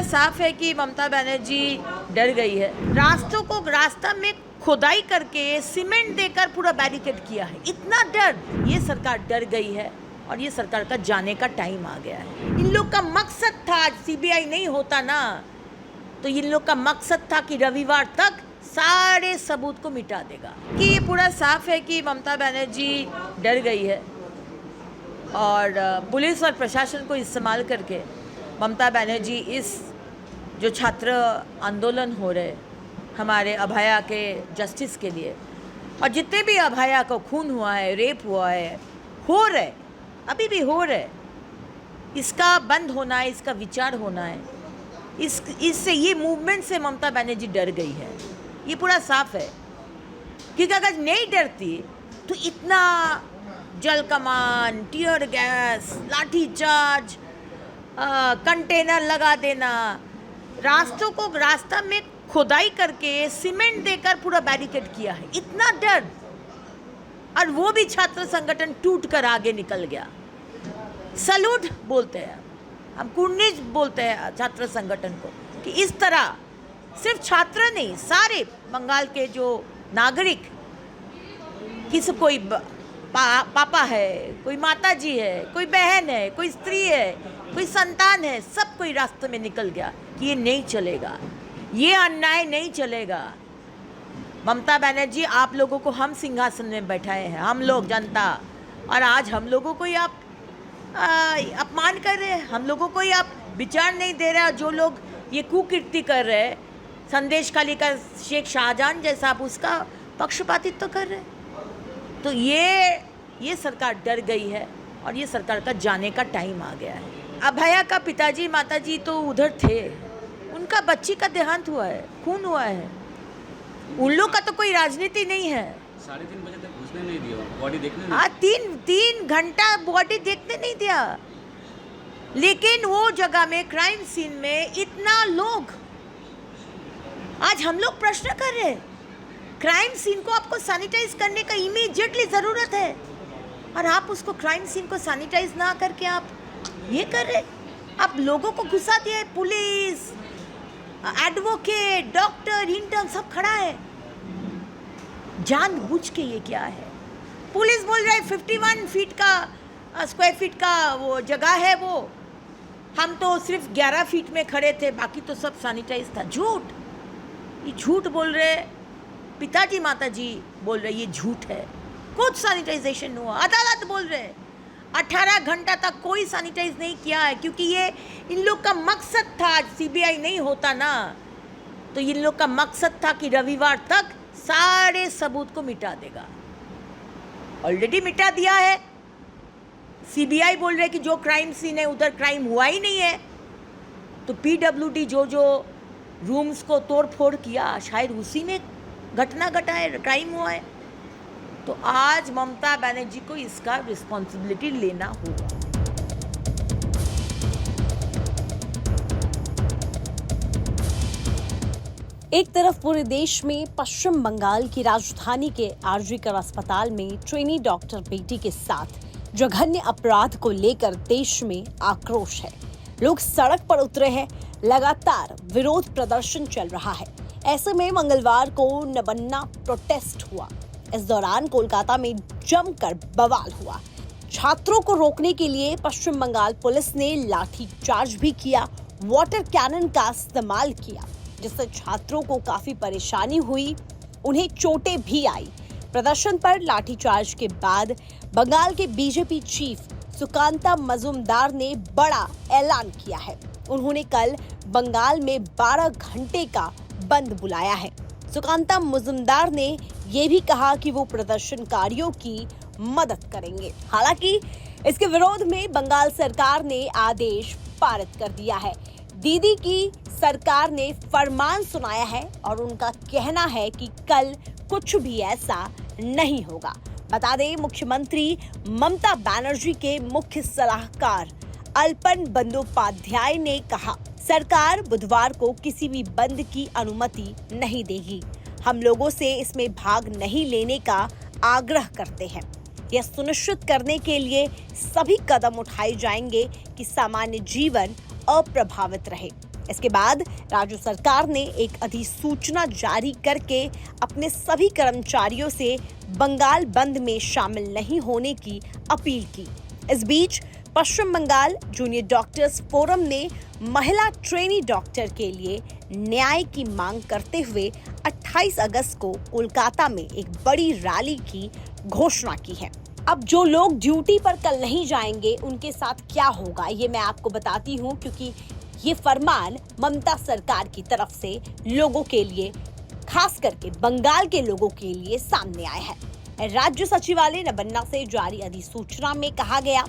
साफ है कि ममता बनर्जी डर गई है। रास्तों को रास्ता में खुदाई करके सीमेंट देकर पूरा बैरिकेड किया है। इतना डर, ये सरकार डर गई है और ये सरकार का जाने का टाइम आ गया है। इन लोग का मकसद था, आज सीबीआई नहीं होता ना तो इन लोग का मकसद था कि रविवार तक सारे सबूत को मिटा देगा। कि ये पूरा साफ है कि ममता बनर्जी डर गई है और पुलिस और प्रशासन को इस्तेमाल करके ममता बनर्जी इस जो छात्र आंदोलन हो रहे हमारे अभया के जस्टिस के लिए, और जितने भी अभया को खून हुआ है, रेप हुआ है, हो रहे, अभी भी हो रहे, इसका बंद होना है, इसका विचार होना है। इससे, ये मूवमेंट से ममता बनर्जी डर गई है। ये पूरा साफ है, क्योंकि अगर नहीं डरती तो इतना जल कमान, टीयर गैस, लाठी चार्ज, कंटेनर लगा देना, रास्तों को रास्ता में खुदाई करके सीमेंट देकर पूरा बैरिकेड किया है। इतना डर, और वो भी छात्र संगठन टूट कर आगे निकल गया। सलूट बोलते हैं हम, कुर्निश बोलते हैं छात्र संगठन को कि इस तरह सिर्फ छात्र नहीं, सारे बंगाल के जो नागरिक, किसी कोई पापा है, कोई माता जी है, कोई बहन है, कोई स्त्री है, कोई संतान है, सब कोई रास्ते में निकल गया कि ये नहीं चलेगा, ये अन्याय नहीं चलेगा। ममता बनर्जी, आप लोगों को हम सिंहासन में बैठाए हैं, हम लोग जनता, और आज हम लोगों को ही आप अपमान कर रहे हैं, हम लोगों को ही आप विचार नहीं दे रहे। जो लोग ये कुकीर्ति कर रहे हैं, संदेश खाली का शेख शाहजहां जैसा, आप उसका पक्षपातित्व तो कर रहे हैं। तो ये सरकार डर गई है और ये सरकार का जाने का टाइम आ गया है। अभया का पिताजी माताजी तो उधर थे, उनका बच्ची का देहांत हुआ है, खून हुआ है, उन लोग का तो कोई राजनीति नहीं है। 3:30 बजे तक घुसने नहीं दिया, बॉडी देखने नहीं। हाँ, तीन घंटा बॉडी देखने नहीं दिया। लेकिन वो जगह में, क्राइम सीन में इतना लोग, आज हम लोग प्रश्न कर रहे हैं, क्राइम सीन को आपको सैनिटाइज करने का इमीडिएटली ज़रूरत है, और आप उसको क्राइम सीन को सैनिटाइज ना करके आप ये कर रहे, आप लोगों को घुसा दिया है। पुलिस, एडवोकेट, डॉक्टर, इंटर्न सब खड़ा है, जानबूझ के ये क्या है। पुलिस बोल रहा है 51 फीट का स्क्वायर फीट का वो जगह है, वो हम तो सिर्फ 11 फीट में खड़े थे, बाकी तो सब सैनिटाइज था। झूठ, ये झूठ बोल रहे। पिताजी माताजी बोल रहे ये झूठ है, कुछ सैनिटाइजेशन हुआ। अदालत बोल रहे 18 घंटा तक कोई सैनिटाइज नहीं किया है, क्योंकि ये इन लोग का मकसद था, आज सीबीआई नहीं होता ना तो इन लोग का मकसद था कि रविवार तक सारे सबूत को मिटा देगा। ऑलरेडी मिटा दिया है। सीबीआई बोल रहे कि जो क्राइम सीन है उधर क्राइम हुआ ही नहीं है, तो पीडब्ल्यूडी जो रूम्स को तोड़ फोड़ किया, शायद उसी में घटना घटा है, क्राइम हुआ है। तो आज ममता बनर्जी को इसका रिस्पॉन्सिबिलिटी लेना होगा। एक तरफ पूरे देश में पश्चिम बंगाल की राजधानी के आरजी कर अस्पताल में ट्रेनी डॉक्टर बेटी के साथ जघन्य अपराध को लेकर देश में आक्रोश है। लोग सड़क पर उतरे हैं, लगातार विरोध प्रदर्शन चल रहा है। ऐसे में मंगलवार को नबन्ना प्रोटेस्ट हुआ। इस दौरान कोलकाता में जमकर बवाल हुआ। छात्रों को रोकने के लिए पश्चिम बंगाल पुलिस ने लाठी चार्ज भी किया, वाटर कैनन का इस्तेमाल किया, जिससे छात्रों को काफी परेशानी हुई, उन्हें चोटें भी आई। प्रदर्शन पर लाठीचार्ज के बाद बंगाल के बीजेपी चीफ सुकांता मजुमदार ने बड़ा ऐलान किया है। उन्होंने कल बंगाल में 12 घंटे का बंद बुलाया है। सुकांता मजुमदार ने ये भी कहा कि वो प्रदर्शनकारियों की मदद करेंगे। हालांकि इसके विरोध में बंगाल सरकार ने आदेश पारित कर दिया है। दीदी की सरकार ने फरमान सुनाया है और उनका कहना है कि कल कुछ भी ऐसा नहीं होगा। बता दें, मुख्यमंत्री ममता बनर्जी के मुख्य सलाहकार अल्पन बंदोपाध्याय ने कहा, सरकार बुधवार को किसी भी बंद की अनुमति नहीं देगी। हम लोगों से इसमें भाग नहीं लेने का आग्रह करते हैं। यह सुनिश्चित करने के लिए सभी कदम उठाए जाएंगे कि सामान्य जीवन अप्रभावित रहे। इसके बाद राज्य सरकार ने एक अधिसूचना जारी करके अपने सभी कर्मचारियों से बंगाल बंद में शामिल नहीं होने की अपील की। इस बीच पश्चिम बंगाल जूनियर डॉक्टर्स फोरम ने महिला ट्रेनी डॉक्टर के लिए न्याय की मांग करते हुए 28 अगस्त को कोलकाता में एक बड़ी रैली की घोषणा की है। अब जो लोग ड्यूटी पर कल नहीं जाएंगे उनके साथ क्या होगा ये मैं आपको बताती हूँ, क्योंकि ये फरमान ममता सरकार की तरफ से लोगों के लिए, खास करके बंगाल के लोगों के लिए सामने आया है। राज्य सचिवालय नबन्ना से जारी अधिसूचना में कहा गया,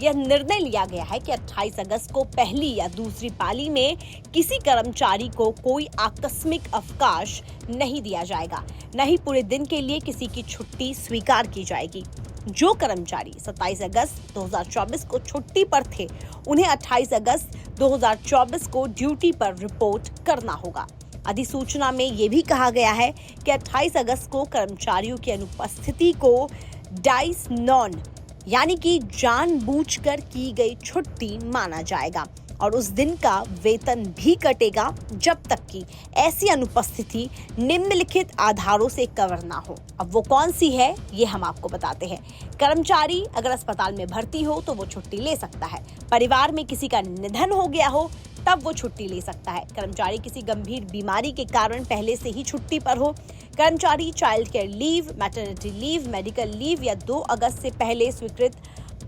यह निर्णय लिया गया है कि 28 अगस्त को पहली या दूसरी पाली में किसी कर्मचारी को कोई आकस्मिक अवकाश नहीं दिया जाएगा, न ही पूरे दिन के लिए किसी की छुट्टी स्वीकार की जाएगी। जो कर्मचारी 27 अगस्त 2024 को छुट्टी पर थे, उन्हें 28 अगस्त 2024 को ड्यूटी पर रिपोर्ट करना होगा। अधिसूचना में यह भी कहा गया है कि 28 अगस्त को कर्मचारियों की अनुपस्थिति को डाइस नॉन यानी कि जानबूझकर की गई छुट्टी माना जाएगा और उस दिन का वेतन भी कटेगा जब तक कि ऐसी अनुपस्थिति निम्नलिखित आधारों से कवर ना हो। अब वो कौन सी है ये हम आपको बताते हैं। कर्मचारी अगर अस्पताल में भर्ती हो तो वो छुट्टी ले सकता है। परिवार में किसी का निधन हो गया हो तब वो छुट्टी ले सकता है। कर्मचारी किसी गंभीर बीमारी के कारण पहले से ही छुट्टी पर हो। कर्मचारी child care leave, maternity leave, medical leave या 2 अगस्त से पहले स्वीकृत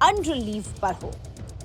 अन्य लीव पर हो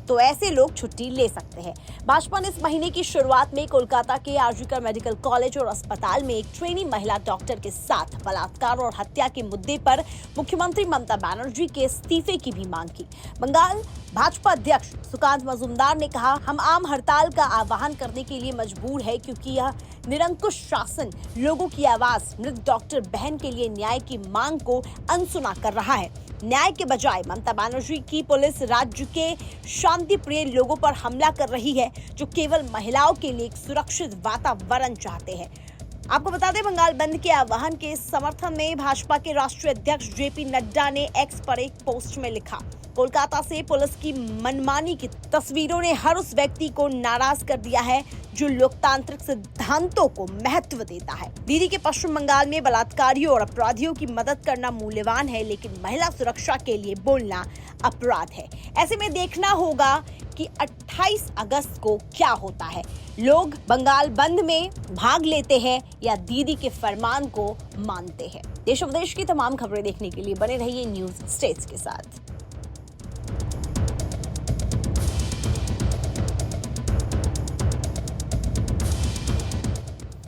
तो ऐसे लोग छुट्टी ले सकते हैं। भाजपा ने इस महीने की शुरुआत में कोलकाता के आरजीकर मेडिकल कॉलेज और अस्पताल में एक ट्रेनी महिला डॉक्टर के साथ बलात्कार और हत्या के मुद्दे पर मुख्यमंत्री ममता बनर्जी के इस्तीफे की भी मांग की। बंगाल भाजपा अध्यक्ष सुकांत मजूमदार ने कहा, हम आम हड़ताल का आह्वान करने के लिए मजबूर है क्योंकि यह निरंकुश शासन लोगों की आवाज मृत डॉक्टर बहन के लिए न्याय की मांग को अनसुना कर रहा है। न्याय के बजाय ममता बनर्जी की पुलिस राज्य के शांति प्रिय लोगों पर हमला कर रही है जो केवल महिलाओं के लिए एक सुरक्षित वातावरण चाहते हैं। आपको बता दें, बंगाल बंद के आह्वान के समर्थन में भाजपा के राष्ट्रीय अध्यक्ष जेपी नड्डा ने एक्स पर एक पोस्ट में लिखा, कोलकाता से पुलिस की मनमानी की तस्वीरों ने हर उस व्यक्ति को नाराज कर दिया है जो लोकतांत्रिक सिद्धांतों को महत्व देता है। दीदी के पश्चिम बंगाल में बलात्कारियों और अपराधियों की मदद करना मूल्यवान है, लेकिन महिला सुरक्षा के लिए बोलना अपराध है। ऐसे में देखना होगा कि 28 अगस्त को क्या होता है। लोग बंगाल बंद में भाग लेते हैं या दीदी के फरमान को मानते हैं। देश विदेश की तमाम खबरें देखने के लिए बने रहिए न्यूज स्टेट्स के साथ।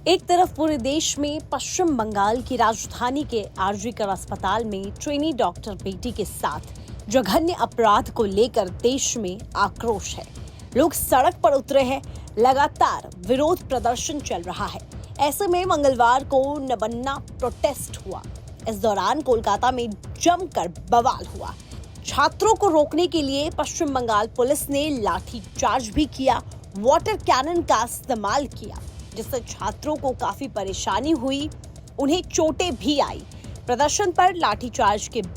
एक तरफ पूरे देश में पश्चिम बंगाल की राजधानी के आरजीकर अस्पताल में ट्रेनी डॉक्टर बेटी के साथ जघन्य अपराध को लेकर देश में आक्रोश है। लोग सड़क पर उतरे हैं, लगातार विरोध प्रदर्शन चल रहा है। ऐसे में मंगलवार को नबन्ना प्रोटेस्ट हुआ। इस दौरान कोलकाता में जमकर बवाल हुआ। छात्रों को रोकने के लिए पश्चिम बंगाल पुलिस ने लाठी चार्ज भी किया, वाटर कैनन का इस्तेमाल किया, जिससे छात्रों को काफी परेशानी हुई, उन्हें चोटें भी आई। प्रदर्शन पर लाठीचार्ज के बाद